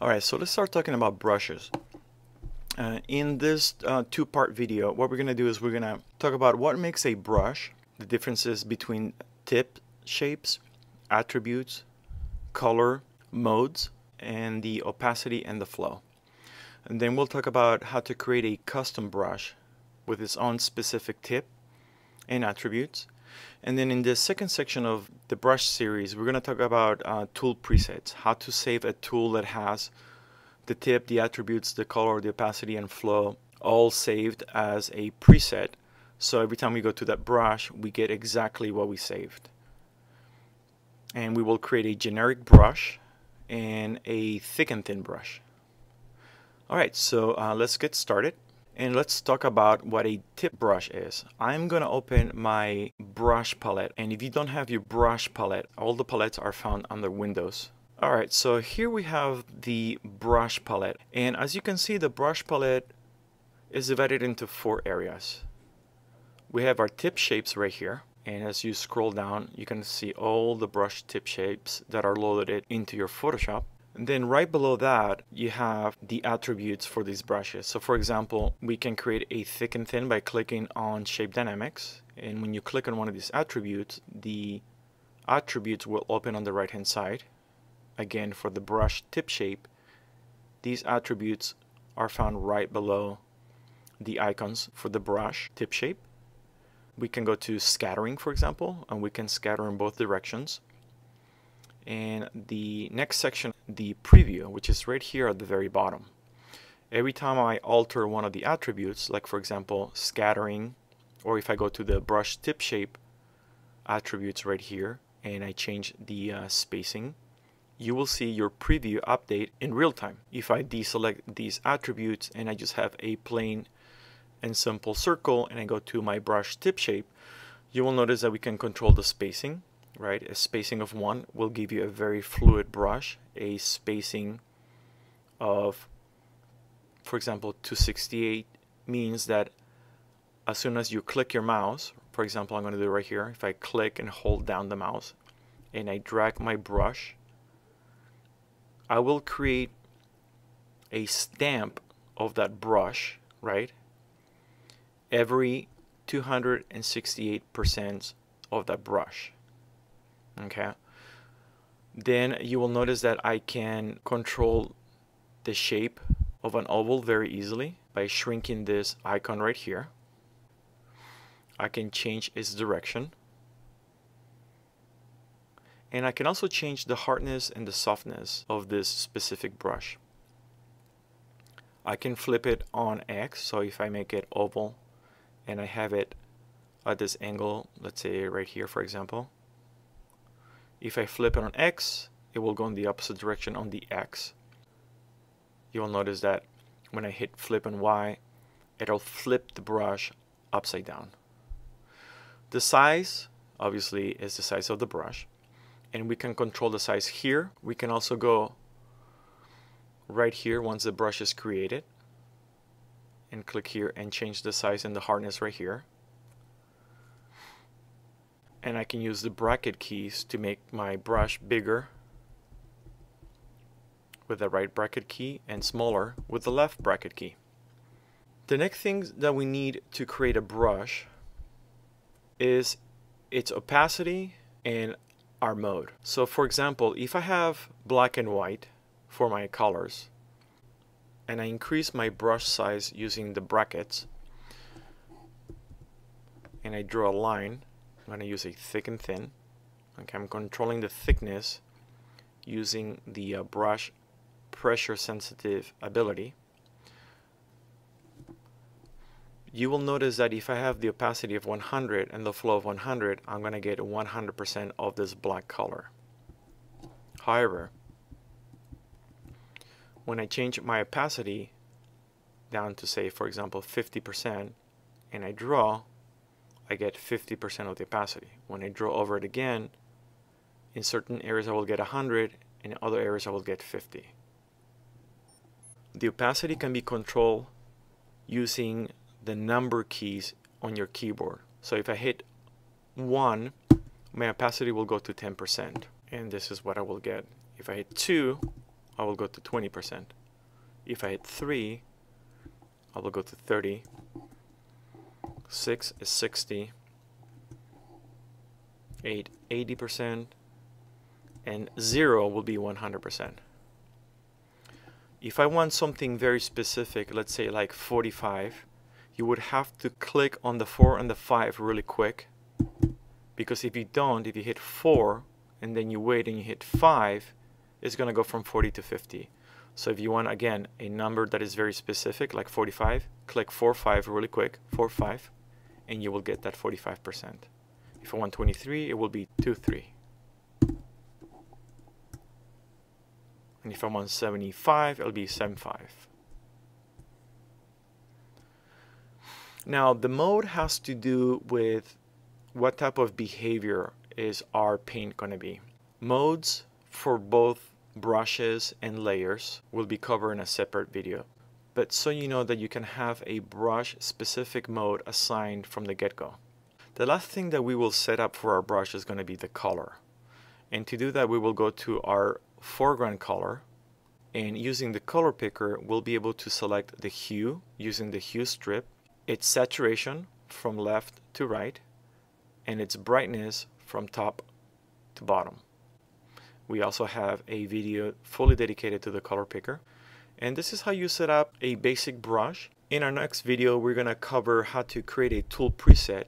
Alright, so let's start talking about brushes. In this two-part video, what we're going to do is we're going to talk about what makes a brush, the differences between tip shapes, attributes, color, modes, and the opacity and the flow. And then we'll talk about how to create a custom brush with its own specific tip and attributes. And then in the second section of the brush series, we're going to talk about tool presets, how to save a tool that has the tip, the attributes, the color, the opacity, and flow all saved as a preset. So every time we go to that brush, we get exactly what we saved. And we will create a generic brush and a thick and thin brush. Alright, so let's get started. And let's talk about what a tip brush is. I'm going to open my brush palette. And if you don't have your brush palette, all the palettes are found under Windows. Alright, so here we have the brush palette. And as you can see, the brush palette is divided into 4 areas. We have our tip shapes right here. And as you scroll down, you can see all the brush tip shapes that are loaded into your Photoshop. And then right below that, you have the attributes for these brushes. So for example, we can create a thick and thin by clicking on Shape Dynamics. And when you click on one of these attributes, the attributes will open on the right-hand side. Again, for the brush tip shape, these attributes are found right below the icons for the brush tip shape. We can go to scattering, for example, and we can scatter in both directions. And the next section, the preview, which is right here at the very bottom. Every time I alter one of the attributes, like for example scattering, or if I go to the brush tip shape attributes right here and I change the spacing, you will see your preview update in real time. If I deselect these attributes and I just have a plain and simple circle and I go to my brush tip shape, you will notice that we can control the spacing. Right, a spacing of 1 will give you a very fluid brush. A spacing of, for example, 268 means that as soon as you click your mouse, for example, I'm going to do it right here. If I click and hold down the mouse and I drag my brush, I will create a stamp of that brush, right? Every 268% of that brush. Okay, then you will notice that I can control the shape of an oval very easily by shrinking this icon right here. I can change its direction, and I can also change the hardness and the softness of this specific brush. I can flip it on X, so if I make it oval and I have it at this angle, let's say right here for example, if I flip it on X, it will go in the opposite direction on the X. You will notice that when I hit flip on Y, it'll flip the brush upside down. The size, obviously, is the size of the brush. And we can control the size here. We can also go right here once the brush is created. And click here and change the size and the hardness right here. And I can use the bracket keys to make my brush bigger with the right bracket key and smaller with the left bracket key. The next thing that we need to create a brush is its opacity and our mode. So for example, if I have black and white for my colors and I increase my brush size using the brackets and I draw a line, I'm going to use a thick and thin. Okay, I'm controlling the thickness using the brush pressure sensitive ability. You will notice that if I have the opacity of 100 and the flow of 100, I'm going to get 100% of this black color. However, when I change my opacity down to say, for example, 50% and I draw, I get 50% of the opacity. When I draw over it again, in certain areas I will get 100, and in other areas I will get 50. The opacity can be controlled using the number keys on your keyboard. So if I hit 1, my opacity will go to 10%, and this is what I will get. If I hit 2, I will go to 20%. If I hit 3, I will go to 30. 6 is 60. 8, 80%. And 0 will be 100%. If I want something very specific, let's say like 45, you would have to click on the 4 and the 5 really quick, because if you don't, if you hit 4 and then you wait and you hit 5, it's going to go from 40 to 50. So if you want, again, a number that is very specific, like 45, click 4, 5 really quick, 4, 5, and you will get that 45%. If I want 23, it will be 2, 3. And if I want 75, it'll be 75. Now, the mode has to do with what type of behavior is our paint going to be. Modes for both brushes and layers will be covered in a separate video. But so you know that you can have a brush specific mode assigned from the get-go. The last thing that we will set up for our brush is going to be the color. And to do that, we will go to our foreground color, and using the color picker, we'll be able to select the hue using the hue strip, its saturation from left to right, and its brightness from top to bottom. We also have a video fully dedicated to the color picker. And this is how you set up a basic brush. In our next video, we're going to cover how to create a tool preset